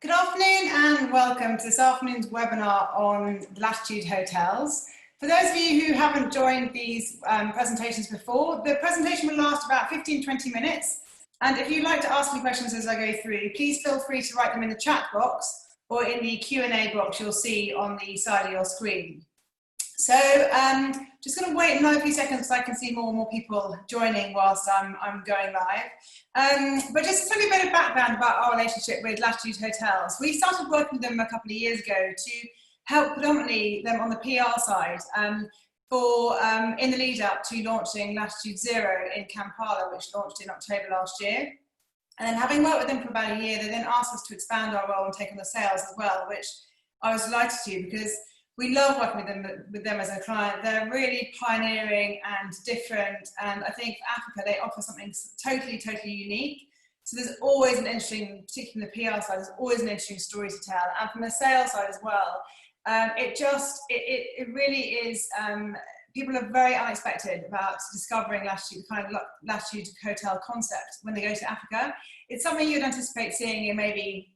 Good afternoon and welcome to this afternoon's webinar on Latitude Hotels. For those of you who haven't joined these presentations before, the presentation will last about 15-20 minutes. And if you'd like to ask me questions as I go through, please feel free to write them in the chat box or in the Q&A box you'll see on the side of your screen. So just going to wait another few seconds so I can see more and more people joining whilst I'm going live. But just to tell you a bit of background about our relationship with Latitude Hotels. We started working with them a couple of years ago to help predominantly them on the PR side in the lead up to launching Latitude Zero in Kampala, which launched in October last year. And then having worked with them for about a year, they then asked us to expand our role and take on the sales as well, which I was delighted to because we love working with them as a client. They're really pioneering and different, and I think for Africa they offer something totally unique. So there's always an interesting, particularly in the PR side, there's always an interesting story to tell, and from the sales side as well. It really is. People are very unexpected about discovering Latitude, the kind of Latitude hotel concept when they go to Africa. It's something you'd anticipate seeing in maybe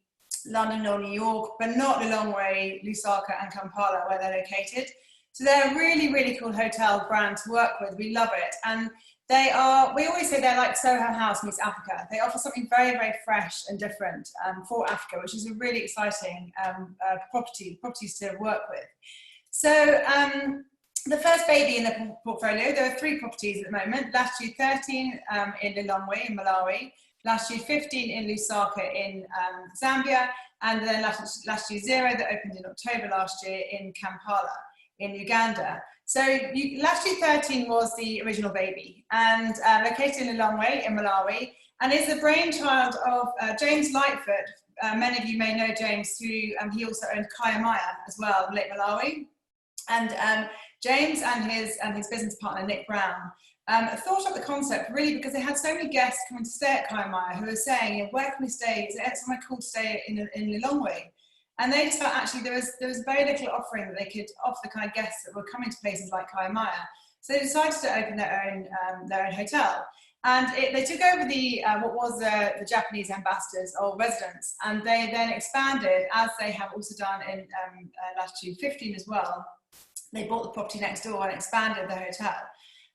London or New York, but not Lilongwe, Lusaka and Kampala, where they're located. So they're a really cool hotel brand to work with. We love it. And we always say they're like Soho House meets Africa. They offer something very fresh and different for Africa, which is a really exciting properties to work with. So the first baby in the portfolio, there are 3 properties at the moment: Latitude 13 in Lilongwe in Malawi, Latitude 15 in Lusaka in Zambia, and then Latitude Zero that opened in October last year in Kampala in Uganda. So Latitude 13 was the original baby and located in Lilongwe in Malawi, and is the brainchild of James Lightfoot. Many of you may know James through, he also owned Kayamaya as well, Lake Malawi. And James and his business partner, Nick Brown, thought up the concept really because they had so many guests coming to stay at Kayamaya who were saying, where can we stay? Is it somewhere cool to stay in Lilongwe? And they just felt actually there was very little offering that they could offer the kind of guests that were coming to places like Kayamaya. So they decided to open their own hotel. And they took over what was the Japanese ambassadors or residents, and they then expanded, as they have also done in Latitude 15 as well. They bought the property next door and expanded the hotel.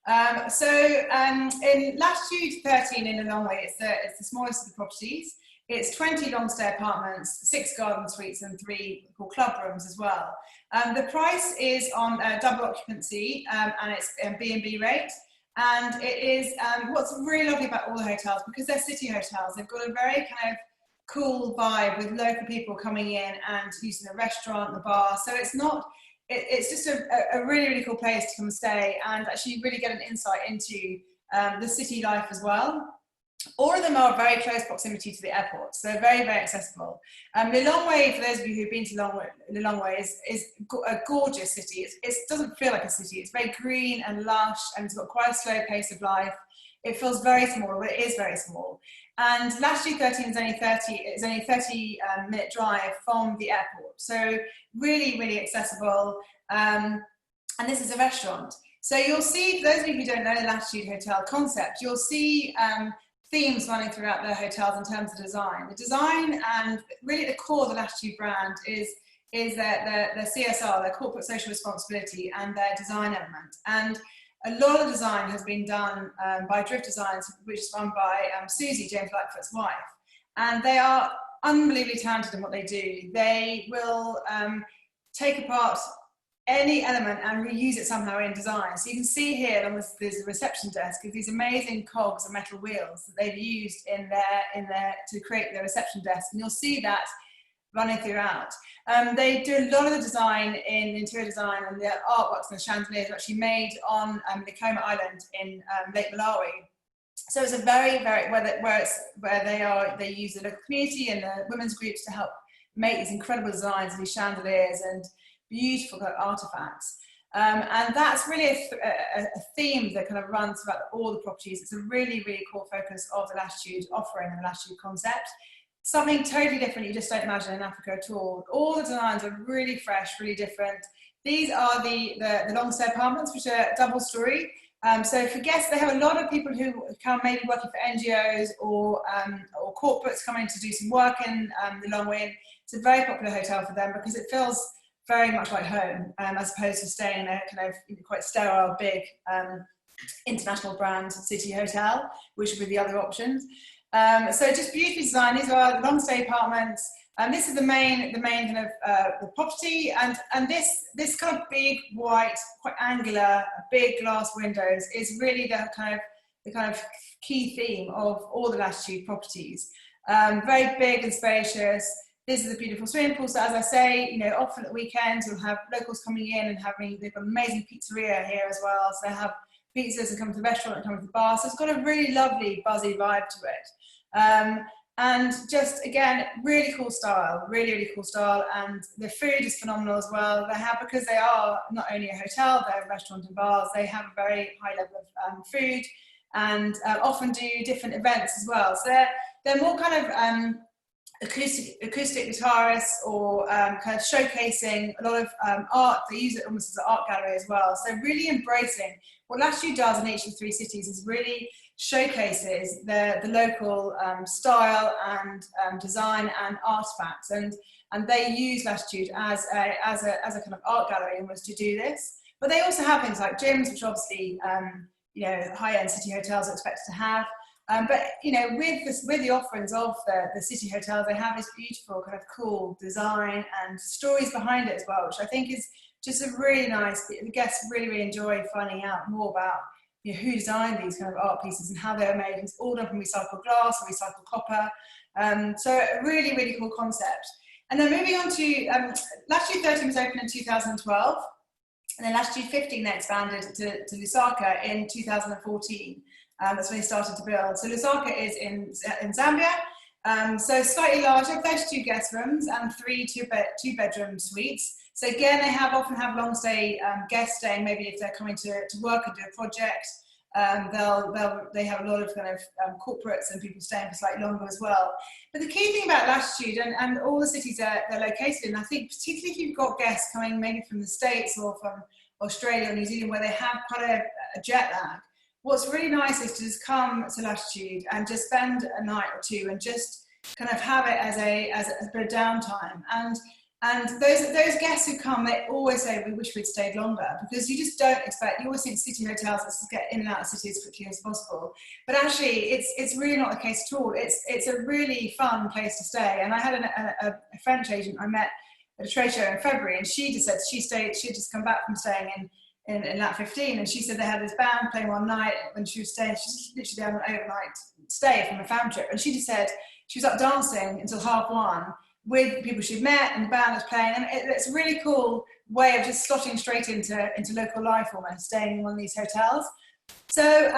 In Latitude 13 in Lilongwe, it's the smallest of the properties. It's 20 long stay apartments, 6 garden suites and 3 club rooms as well. The price is on double occupancy and it's B&B rate. And it is, what's really lovely about all the hotels, because they're city hotels, they've got a very kind of cool vibe with local people coming in and using the restaurant, the bar. So it's just a really cool place to come and stay and actually really get an insight into the city life as well. All of them are very close proximity to the airport, so very accessible. Lilongwe, for those of you who've been to Lilongwe, is a gorgeous city. It doesn't feel like a city. It's very green and lush, and it's got quite a slow pace of life. It feels very small, but it is very small. And Latitude 13 is only 30-minute drive from the airport, so really accessible. And this is a restaurant. So you'll see, for those of you who don't know the Latitude Hotel concept, you'll see themes running throughout the hotels in terms of design. The design and really the core of the Latitude brand is their CSR, their corporate social responsibility, and their design element. And a lot of the design has been done by Drift Designs, which is run by Susie, James Lightfoot's wife. And they are unbelievably talented in what they do. They will take apart any element and reuse it somehow in design. So you can see here, there's a reception desk with these amazing cogs and metal wheels that they've used to create their reception desk, and you'll see that running throughout. They do a lot of the design in interior design, and the artworks and the chandeliers are actually made on Likoma Island in Lake Malawi. So it's a very where they use the local community and the women's groups to help make these incredible designs and these chandeliers and beautiful kind of artifacts. And that's really a theme that kind of runs throughout all the properties. It's a really core focus of the Latitude offering and the Latitude concept. Something totally different you just don't imagine in Africa at all. All the designs are really fresh, really different. These are the long stay apartments, which are double story. So for guests, they have a lot of people who come maybe working for NGOs or corporates coming to do some work in Lilongwe. It's a very popular hotel for them because it feels very much like home, as opposed to staying in a kind of quite sterile, big international brand city hotel, which would be the other options. So just beautifully designed. These are long stay apartments. This is the main kind of the property, and this kind of big white, quite angular, big glass windows is really the kind of key theme of all the Latitude properties. Very big and spacious. This is a beautiful swimming pool. So as I say, often at weekends you'll have locals coming in and they've got an amazing pizzeria here as well. So they have pizzas that come to the restaurant and come to the bar. So it's got a really lovely, buzzy vibe to it. And just, again, really cool style, really cool style. And the food is phenomenal as well. They have, because they are not only a hotel, they're a restaurant and bars, they have a very high level of food and often do different events as well. So they're more kind of acoustic guitarists or kind of showcasing a lot of art. They use it almost as an art gallery as well. So really embracing what Latitude does in each of the 3 cities is really showcases the local style and design and artifacts, and they use Latitude as a kind of art gallery and was to do this. But they also have things like gyms, which obviously high-end city hotels are expected to have. But with the offerings of the city hotels, they have this beautiful kind of cool design and stories behind it as well, which I think is just a really nice. The guests really enjoy finding out more about who designed these kind of art pieces and how they were made. It's all done from recycled glass or recycled copper. So a really cool concept. And then moving on to Latitude 13 was opened in 2012, and then Latitude 15 then expanded to Lusaka in 2014. That's when they started to build. So Lusaka is in Zambia. So slightly larger, 32 guest rooms and 3 two-bedroom suites. So again, they often have long stay guests staying. Maybe if they're coming to work and do a project, they have a lot of kind of corporates and people staying for slightly longer as well. But the key thing about Latitude and all the cities they're located in, I think particularly if you've got guests coming maybe from the States or from Australia or New Zealand where they have quite a jet lag, what's really nice is to just come to Latitude and just spend a night or two and just kind of have it as a bit of downtime. And those guests who come, they always say, we wish we'd stayed longer, because you just don't expect, you always think city hotels, let's just get in and out of the city as quickly as possible. But actually, it's really not the case at all. It's a really fun place to stay. And I had a French agent I met at a trade show in February, and she just said she'd just come back from staying in Lat 15, and she said they had this band playing one night when she was staying. She literally had an overnight stay from a fam trip, and she just said she was up dancing until 1:30 with people she'd met, and the band was playing, and it's a really cool way of just slotting straight into local life, almost staying in one of these hotels. So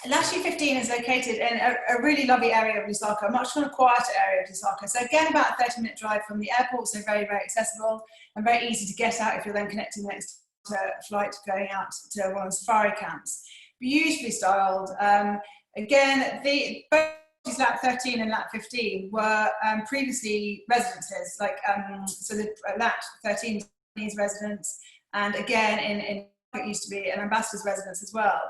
Latitude 15 is located in a really lovely area of Lusaka, a much more quieter area of Lusaka. So again, about a 30-minute drive from the airport, so very accessible and very easy to get out if you're then connecting the next flight going out to one of the safari camps. Beautifully styled. Again, both Lat 13 and Lat 15 were previously residences, so the Lat 13 is residence, and again in it used to be an ambassador's residence as well.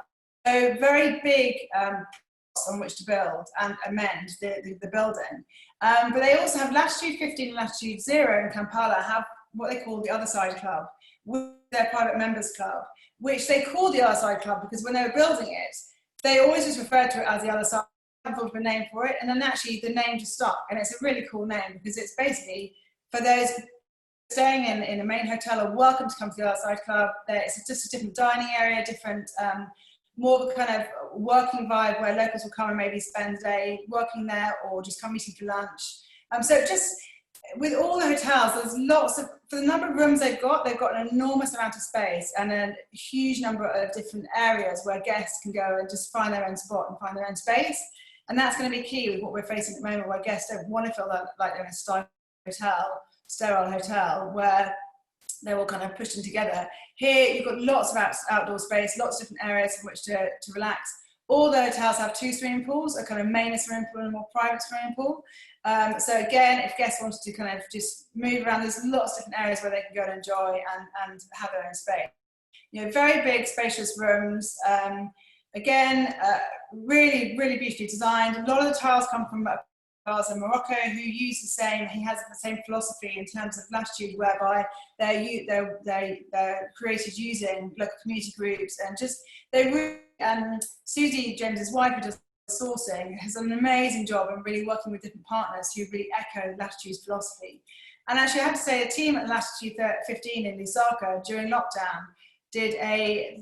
So very big on which to build and amend the building. But they also have Latitude 15 and Latitude 0 in Kampala have what they call the Other Side Club, with their private members club, which they call the Other Side Club because when they were building it, they always just referred to it as the Other Side. I thought of a name for it, and then actually the name just stuck, and it's a really cool name because it's basically for those staying in the main hotel are welcome to come to the Other Side Club. It's just a different dining area, different, more of a kind of working vibe where locals will come and maybe spend a day working there or just come meeting for lunch. So just with all the hotels, there's lots of, for the number of rooms they've got an enormous amount of space and a huge number of different areas where guests can go and just find their own spot and find their own space. And that's going to be key with what we're facing at the moment, where guests don't want to feel like they're in a sterile hotel, where they're all kind of pushed in together. Here, you've got lots of outdoor space, lots of different areas in which to relax. All the hotels have 2 swimming pools, a kind of main swimming pool and a more private swimming pool. So again, if guests wanted to kind of just move around, there's lots of different areas where they can go and enjoy and have their own space. You know, very big, spacious rooms. Again, really, really beautifully designed. A lot of the tiles come from bars in Morocco who use the same, he has the same philosophy in terms of Latitude, whereby they're created using local community groups, and just, they really, Susie, James's wife, who does sourcing, has done an amazing job in really working with different partners who really echo Latitude's philosophy. And actually, I have to say, the team at Latitude 15 in Lusaka during lockdown did they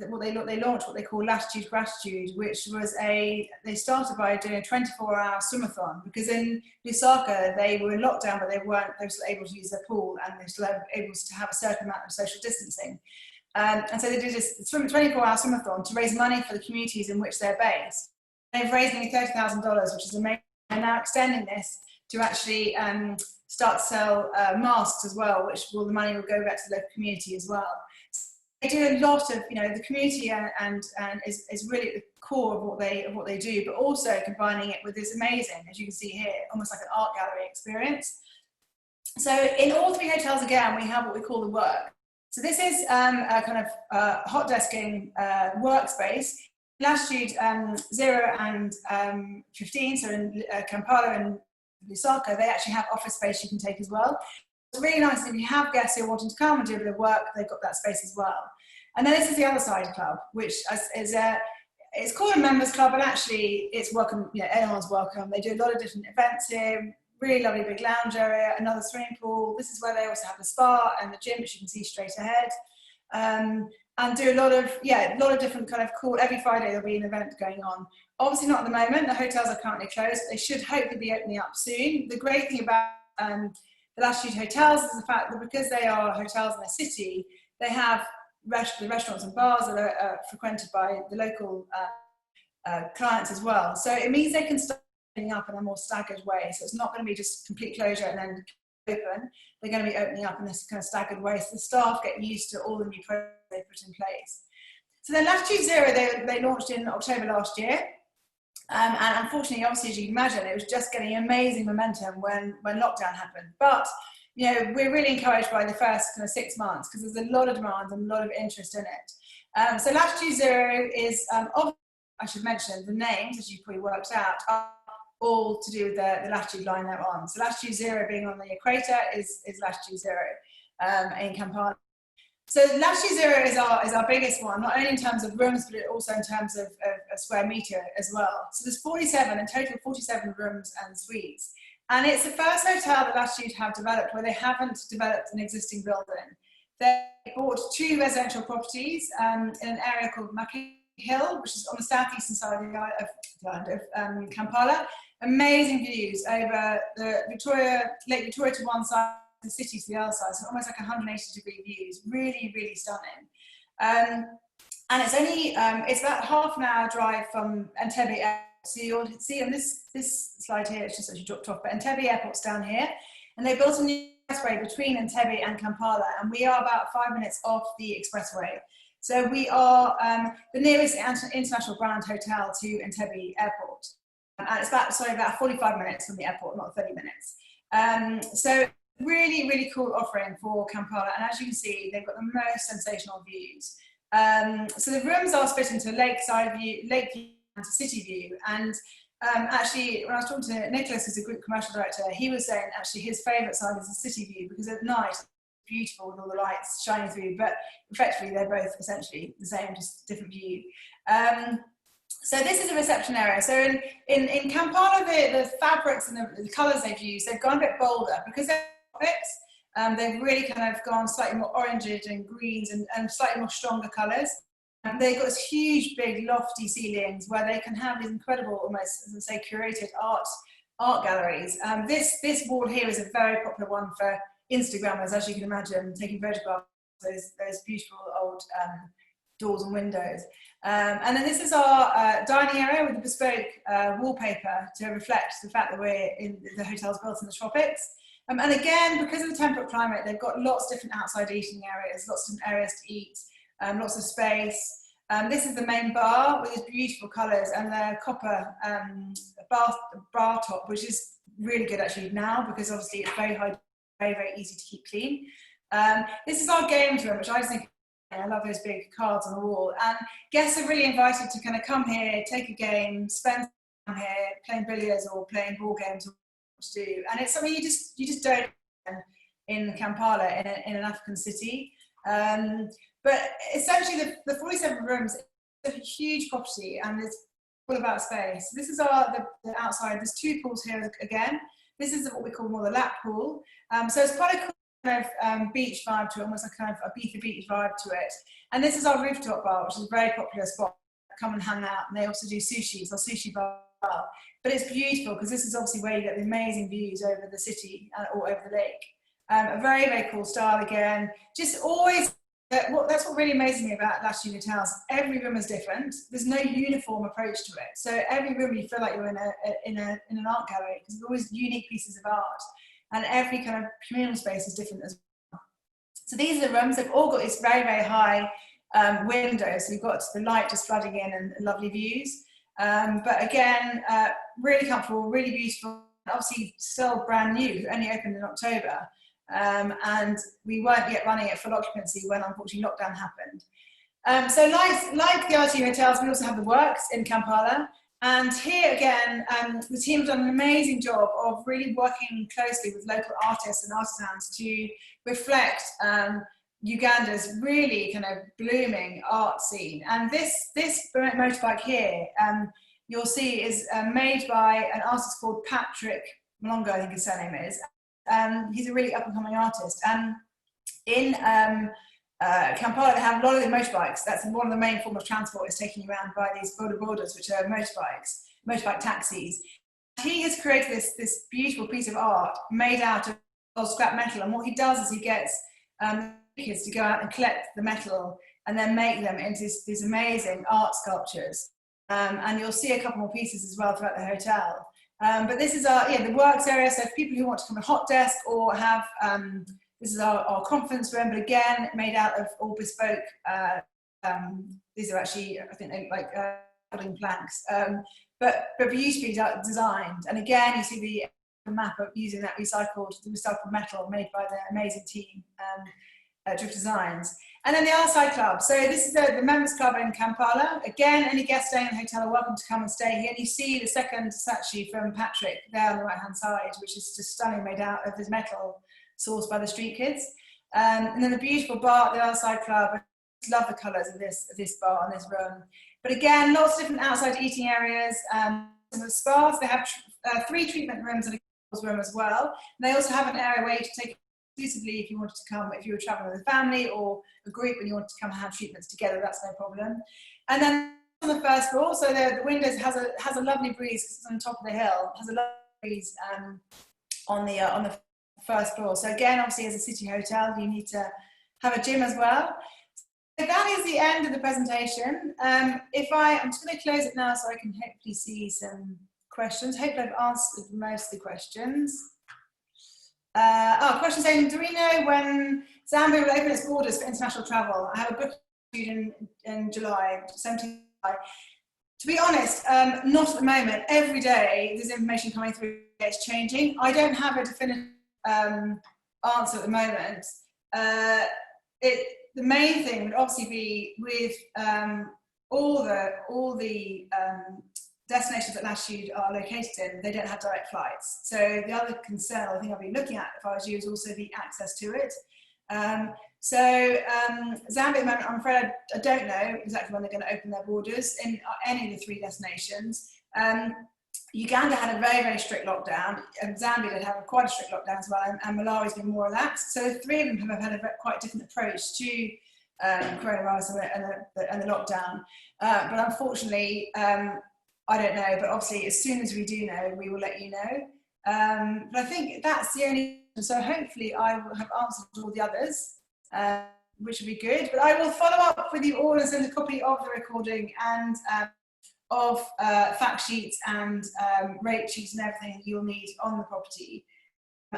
launched what they call Latitude Gratitude, which was they started by doing a 24-hour swimathon, because in Lusaka they were in lockdown, but they were still able to use their pool, and they still able to have a certain amount of social distancing. And so they did this 24-hour swimathon to raise money for the communities in which they're based. They've raised nearly $30,000, which is amazing. And now extending this to actually start to sell masks as well, which the money will go back to the local community as well. They do a lot of, you know, the community and is really at the core of what they do, but also combining it with this amazing, as you can see here, almost like an art gallery experience. So in all three hotels, again, we have what we call the work. So this is a kind of hot desking workspace. Latitude 0 and 15, so in Kampala and Lusaka, they actually have office space you can take as well. It's really nice if you have guests who are wanting to come and do a bit of work, they've got that space as well. And then this is the other side club, which is it's called a members club, but actually it's welcome, you know, anyone's welcome. They do a lot of different events here, really lovely big lounge area, another swimming pool. This is where they also have the spa and the gym, which you can see straight ahead. And do a lot of different kind of cool, every Friday there'll be an event going on. Obviously not at the moment, the hotels are currently closed. They should hopefully be opening up soon. The great thing about the Latitude Hotels is the fact that because they are hotels in a city, they have restaurants and bars that are frequented by the local clients as well. So it means they can start opening up in a more staggered way. So it's not going to be just complete closure and then open. They're going to be opening up in this kind of staggered way, so the staff get used to all the new programs they put in place. So then Latitude 0, they launched in October last year. And unfortunately, obviously, as you can imagine, it was just getting amazing momentum when lockdown happened. But, you know, we're really encouraged by the first kind of 6 months, because there's a lot of demand and a lot of interest in it. So Latitude 0 is, I should mention, the names, as you probably worked out, are all to do with the latitude line they're on. So Latitude 0 being on the equator is Latitude 0 in Kampala. So Latitude 0 is our biggest one, not only in terms of rooms, but also in terms of a square metre as well. So there's 47, in total 47 rooms and suites. And it's the first hotel that Latitude have developed where they haven't developed an existing building. They bought 2 residential properties in an area called Maki Hill, which is on the southeastern side of the island of Kampala. Amazing views over the Lake Victoria to one side, the city to the other side, so almost like 180-degree views, really, really stunning. And it's only, it's about half an hour drive from Entebbe Airport. So you'll see on this slide here, it's just actually dropped off, but Entebbe Airport's down here, and they built a new expressway between Entebbe and Kampala, and we are about 5 minutes off the expressway. So we are the nearest international brand hotel to Entebbe Airport. And it's about 45 minutes from the airport, not 30 minutes. So really, really cool offering for Kampala. And as you can see, they've got the most sensational views. So the rooms are split into lakeside view, lake view and city view. And actually, when I was talking to Nicholas, who's a group commercial director, he was saying actually his favourite side is the city view, because at night it's beautiful with all the lights shining through, but effectively they're both essentially the same, just different view. So this is a reception area. So in Kampala, the fabrics and the colours they've used, they've gone a bit bolder because they're tropics. They've really kind of gone slightly more oranges and greens and slightly more stronger colours. They've got this huge, big, lofty ceilings where they can have these incredible, almost, as I say, curated art galleries. This wall here is a very popular one for Instagrammers, as you can imagine, taking photographs of those beautiful old doors and windows. And then this is our dining area with the bespoke wallpaper to reflect the fact that we're in the hotel's built in the tropics. And again, because of the temperate climate, they've got lots of different outside eating areas, lots of different areas to eat, lots of space. This is the main bar with these beautiful colours and the copper bar top, which is really good actually now, because obviously it's very high, very, very easy to keep clean. This is our games room, which I just think I love those big cards on the wall. And guests are really invited to kind of come here, take a game, spend time here playing billiards or playing ball games, or what to do. And it's something you just don't in Kampala, in an African city. But essentially, the 47 rooms is a huge property, and it's all about space. This is the outside. There's 2 pools here again. This is what we call more the lap pool. So it's quite a cool kind of beach vibe to it, almost like kind of a Ibiza beach vibe to it. And this is our rooftop bar, which is a very popular spot. Come and hang out, and they also do sushi. It's our sushi bar. But it's beautiful because this is obviously where you get the amazing views over the city or over the lake. A very, very cool style again. Just always, that's what really amazes me about Latitude Hotels. Every room is different. There's no uniform approach to it. So every room you feel like you're in an art gallery because there's always unique pieces of art. And every kind of communal space is different as well. So these are the rooms. They've all got this very, very high windows. So you've got the light just flooding in and lovely views. But again, really comfortable, really beautiful. Obviously still brand new, only opened in October. And we weren't yet running at full occupancy when unfortunately lockdown happened. So like the Latitude Hotels, we also have the Works in Kampala. And here again, the team have done an amazing job of really working closely with local artists and artisans to reflect Uganda's really kind of blooming art scene. And this motorbike here, you'll see is made by an artist called Patrick Malonga, I think his surname is. He's a really up-and-coming artist. And in Kampala, they have a lot of the motorbikes. That's one of the main form of transport, is taking you around by these boda bodas, which are motorbike taxis. He has created this beautiful piece of art made out of scrap metal. And what he does is he gets kids to go out and collect the metal and then make them into these amazing art sculptures. And you'll see a couple more pieces as well throughout the hotel. But this is the works area. So for people who want to come to hot desk or have, this is our conference room, but again, made out of all bespoke, these are actually, I think, like building planks, but beautifully designed. And again, you see the map of using that recycled metal made by the amazing team, Drift Designs. And then the Outside Club. So this is the members club in Kampala. Again, any guests staying in the hotel are welcome to come and stay here. And you see the second statue from Patrick there on the right-hand side, which is just stunning, made out of this metal sourced by the street kids. And then the beautiful bar at the Outside Club. I just love the colours of this bar and this room. But again, lots of different outside eating areas. And the spas, they have 3 treatment rooms and a couples room as well. And they also have an area where you can take exclusively if you wanted to come, if you were traveling with a family or a group and you wanted to come and have treatments together, that's no problem. And then on the first floor, so the windows has a lovely breeze because it's on top of the hill. It has a lovely breeze on the first floor. So again, obviously as a city hotel, you need to have a gym as well. So that is the end of the presentation. I'm just going to close it now so I can hopefully see some questions. Hopefully I've answered most of the questions. Question saying, do we know when Zambia will open its borders for international travel? I have a book in July, 17th July. To be honest, not at the moment. Every day there's information coming through, it's changing. I don't have a definitive answer at the moment. The main thing would obviously be with all the destinations that Latitude are located in, they don't have direct flights. So the other concern I think I'll be looking at if I was you is also the access to it. Zambia at the moment, I'm afraid I don't know exactly when they're going to open their borders in any of the 3 destinations. Uganda had a very, very strict lockdown, and Zambia did have quite a strict lockdown as well, and Malawi's been more relaxed. So the 3 of them have had a quite different approach to coronavirus and the lockdown. But unfortunately, I don't know, but obviously as soon as we do know, we will let you know. But I think that's the only, so hopefully I will have answered all the others, which would be good. But I will follow up with you all and send a copy of the recording and of fact sheets and rate sheets and everything you'll need on the property.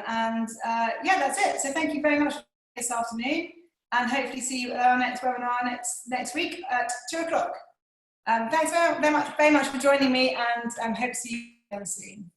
And yeah, that's it. So thank you very much for this afternoon, and hopefully see you at our next webinar next week at 2 o'clock. Thanks very much for joining me, and hope to see you again soon.